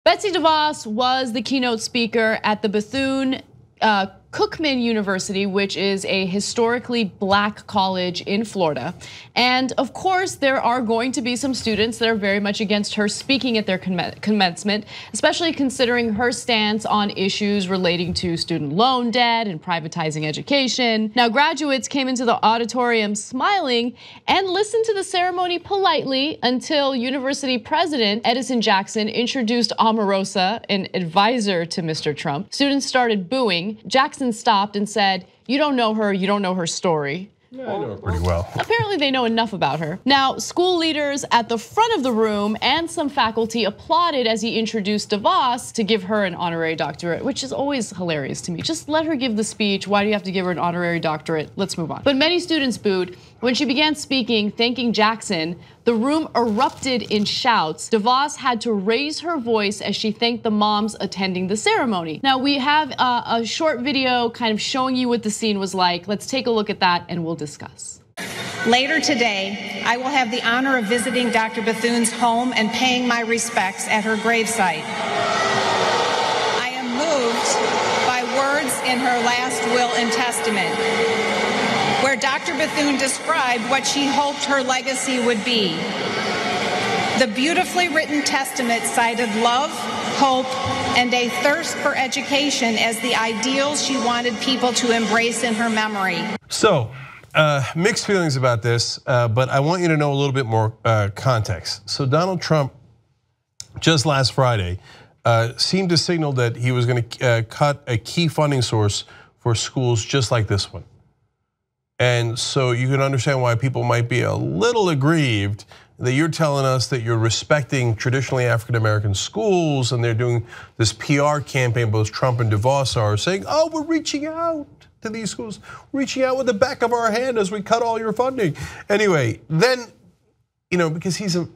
Betsy DeVos was the keynote speaker at the Bethune-Cookman University, which is a historically black college in Florida. And of course, there are going to be some students that are very much against her speaking at their commencement, especially considering her stance on issues relating to student loan debt and privatizing education. Now, graduates came into the auditorium smiling and listened to the ceremony politely until University President Edison Jackson introduced Omarosa, an advisor to Mr. Trump. Students started booing. Jackson stopped and said, "You don't know her, you don't know her story." Yeah, I know her pretty well. Apparently they know enough about her. Now, school leaders at the front of the room and some faculty applauded as he introduced DeVos to give her an honorary doctorate, which is always hilarious to me. Just let her give the speech. Why do you have to give her an honorary doctorate? Let's move on. But many students booed. When she began speaking, thanking Jackson, the room erupted in shouts. DeVos had to raise her voice as she thanked the moms attending the ceremony. Now, we have a short video kind of showing you what the scene was like. Let's take a look at that and we'll discuss. Later today, I will have the honor of visiting Dr. Bethune's home and paying my respects at her gravesite. I am moved by words in her last will and testament, where Dr. Bethune described what she hoped her legacy would be. The beautifully written testament cited love, hope, and a thirst for education as the ideals she wanted people to embrace in her memory. So, mixed feelings about this, but I want you to know a little bit more context. So Donald Trump, just last Friday, seemed to signal that he was going to cut a key funding source for schools just like this one. And so you can understand why people might be a little aggrieved that you're telling us that you're respecting traditionally African-American schools and they're doing this PR campaign, both Trump and DeVos are saying, oh, we're reaching out to these schools, reaching out with the back of our hand as we cut all your funding. Anyway, then, because to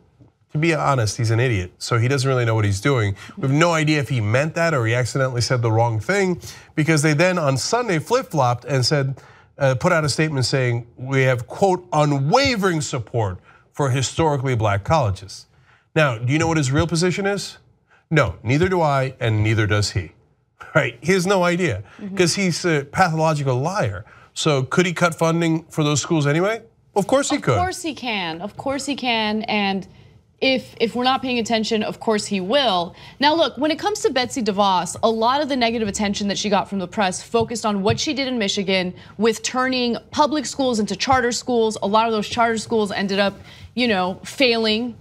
be honest, he's an idiot, so he doesn't really know what he's doing. We have no idea if he meant that or he accidentally said the wrong thing, because they then on Sunday flip-flopped and said, put out a statement saying we have, quote, unwavering support for historically black colleges. Now, do you know what his real position is? No, neither do I, and neither does he. Right? He has no idea, because he's a pathological liar. So could he cut funding for those schools anyway? Of course he could. Of course he can. Of course he can. And if we're not paying attention, of course he will. Now look, when it comes to Betsy DeVos, a lot of the negative attention that she got from the press focused on what she did in Michigan with turning public schools into charter schools. A lot of those charter schools ended up, failing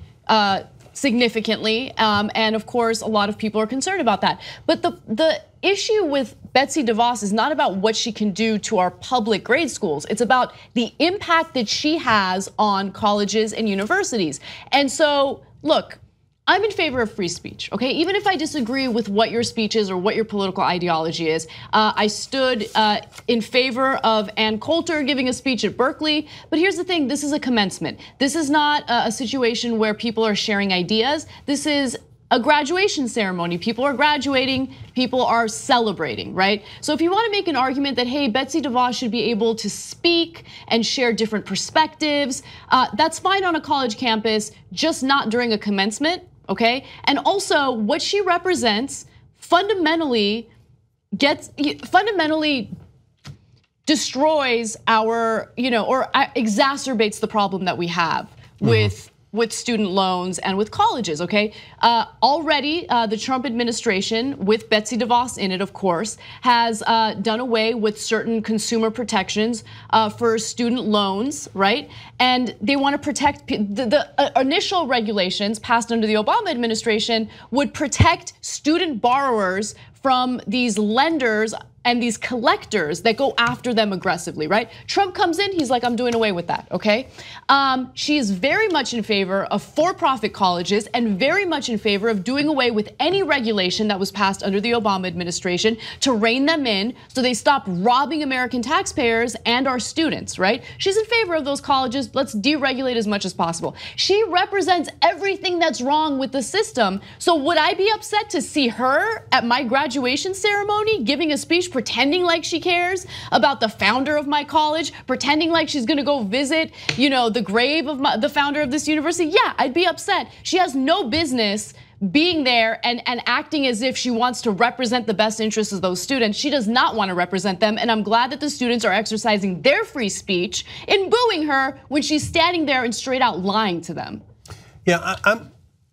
significantly. And of course, a lot of people are concerned about that. But the issue with Betsy DeVos is not about what she can do to our public grade schools. It's about the impact that she has on colleges and universities. And so, look, I'm in favor of free speech, okay? Even if I disagree with what your speech is or what your political ideology is. I stood in favor of Ann Coulter giving a speech at Berkeley, but here's the thing, this is a commencement. This is not a situation where people are sharing ideas. This is a graduation ceremony. People are graduating, people are celebrating, right? So if you want to make an argument that, hey, Betsy DeVos should be able to speak and share different perspectives, that's fine on a college campus, just not during a commencement, okay? And also what she represents fundamentally destroys our, or exacerbates the problem that we have with student loans and with colleges, okay? Already, the Trump administration, with Betsy DeVos in it, of course, has done away with certain consumer protections for student loans, right? And they want to protect, the initial regulations passed under the Obama administration would protect student borrowers from these lenders and these collectors that go after them aggressively, right? Trump comes in, he's like, I'm doing away with that, okay? She is very much in favor of for-profit colleges and very much in favor of doing away with any regulation that was passed under the Obama administration to rein them in so they stop robbing American taxpayers and our students, right? She's in favor of those colleges. Let's deregulate as much as possible. She represents everything that's wrong with the system. So would I be upset to see her at my graduation ceremony giving a speech pretending like she cares about the founder of my college, pretending like she's gonna go visit, the grave of the founder of this university? Yeah, I'd be upset. She has no business being there and acting as if she wants to represent the best interests of those students. She does not want to represent them, and I'm glad that the students are exercising their free speech in booing her when she's standing there and straight out lying to them. Yeah,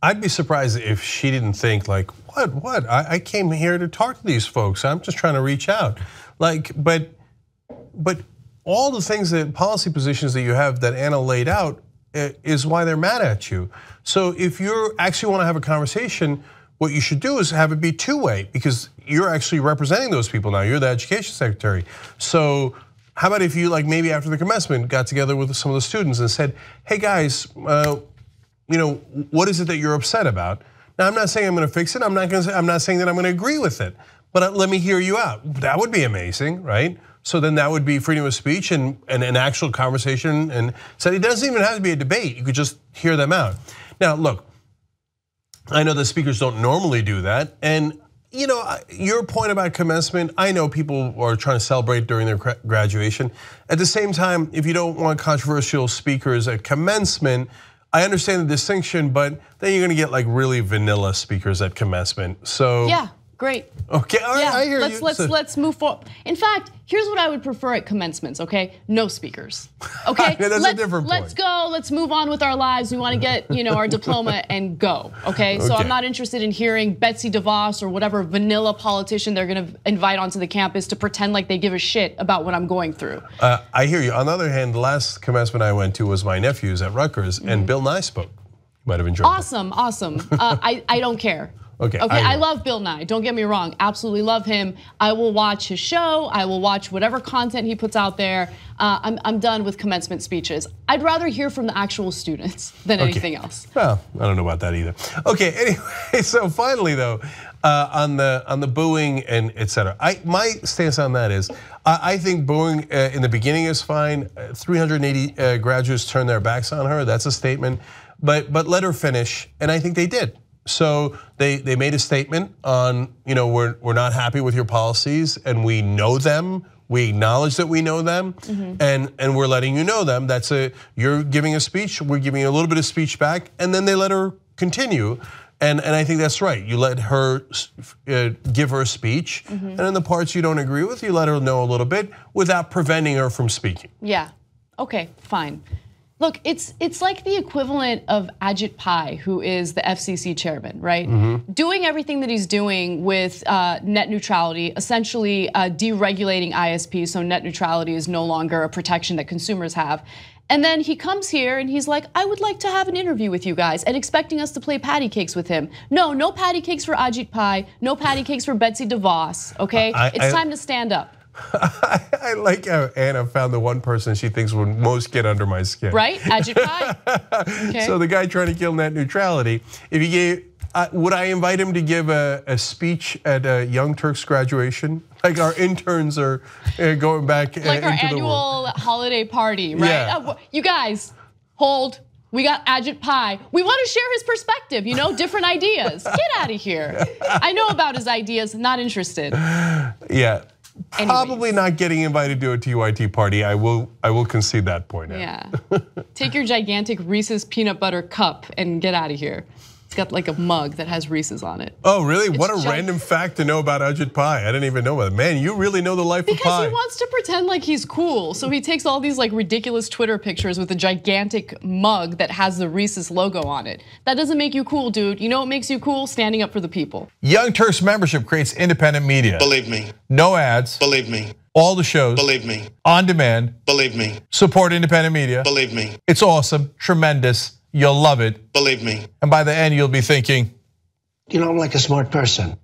I'd be surprised if she didn't think like, what? I came here to talk to these folks. I'm just trying to reach out. Like, but all the things that policy positions that you have that Anna laid out is why they're mad at you. So if you actually want to have a conversation, what you should do is have it be two-way, because you're actually representing those people now. You're the education secretary. So how about if you, like, maybe after the commencement got together with some of the students and said, hey guys, what is it that you're upset about? Now, I'm not saying I'm going to fix it. I'm not saying that I'm going to agree with it, but let me hear you out. That would be amazing, right? So then that would be freedom of speech and an actual conversation. And so it doesn't even have to be a debate. You could just hear them out. Now, look, I know the speakers don't normally do that. And your point about commencement, I know people are trying to celebrate during their graduation. At the same time, if you don't want controversial speakers at commencement, I understand the distinction, but then you're going to get like really vanilla speakers at commencement. So yeah, great. Okay, all right, I hear you. Let's move forward. In fact, here's what I would prefer at commencements, okay? No speakers, okay? That's a different point. Let's go, let's move on with our lives. We want to get our diploma and go, okay? So I'm not interested in hearing Betsy DeVos or whatever vanilla politician they're gonna invite onto the campus to pretend like they give a shit about what I'm going through. I hear you. On the other hand, the last commencement I went to was my nephew's at Rutgers, and Bill Nye spoke. You might have enjoyed it. Awesome. I don't care. Okay, I love Bill Nye, don't get me wrong, absolutely love him. I will watch his show, I will watch whatever content he puts out there. I'm done with commencement speeches. I'd rather hear from the actual students than anything else. Well, I don't know about that either. Okay, anyway, so finally though, on the booing and et cetera, my stance on that is, I think booing in the beginning is fine. 380 graduates turned their backs on her, that's a statement, but let her finish, and I think they did. So they made a statement on, we're not happy with your policies and we know them. We acknowledge that we know them, and we're letting you know them. You're giving a speech, we're giving you a little bit of speech back, and then they let her continue. And I think that's right. You let her give her a speech, and in the parts you don't agree with, you let her know a little bit without preventing her from speaking. Yeah, okay, fine. Look, it's like the equivalent of Ajit Pai, who is the FCC chairman, right? Doing everything that he's doing with net neutrality, essentially deregulating ISP, so net neutrality is no longer a protection that consumers have. And then he comes here and he's like, I would like to have an interview with you guys, and expecting us to play patty cakes with him. No patty cakes for Ajit Pai, no patty cakes for Betsy DeVos, okay? It's time to stand up. I like how Anna found the one person she thinks would most get under my skin. Right, Ajit Pai. Okay. So the guy trying to kill net neutrality, if he gave, would I invite him to give a speech at a Young Turks graduation? Like our interns are going back into the world. Like our annual holiday party, right? Yeah. You guys, hold. We got Ajit Pai. We want to share his perspective, different ideas. Get out of here. I know about his ideas, not interested. Yeah. Anyways. Probably not getting invited to a TYT party. I will concede that point. Yeah. Take your gigantic Reese's peanut butter cup and get out of here. It's got like a mug that has Reese's on it. Oh, really? What a random fact to know about Ajit Pai. I didn't even know about it. Man, you really know the life of Pai. Because he wants to pretend like he's cool. So he takes all these like ridiculous Twitter pictures with a gigantic mug that has the Reese's logo on it. That doesn't make you cool, dude. You know what makes you cool? Standing up for the people. Young Turks membership creates independent media. Believe me. No ads. Believe me. All the shows. Believe me. On demand. Believe me. Support independent media. Believe me. It's awesome, tremendous. You'll love it. Believe me. And by the end, you'll be thinking, I'm like a smart person.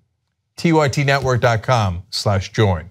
TYTnetwork.com/join.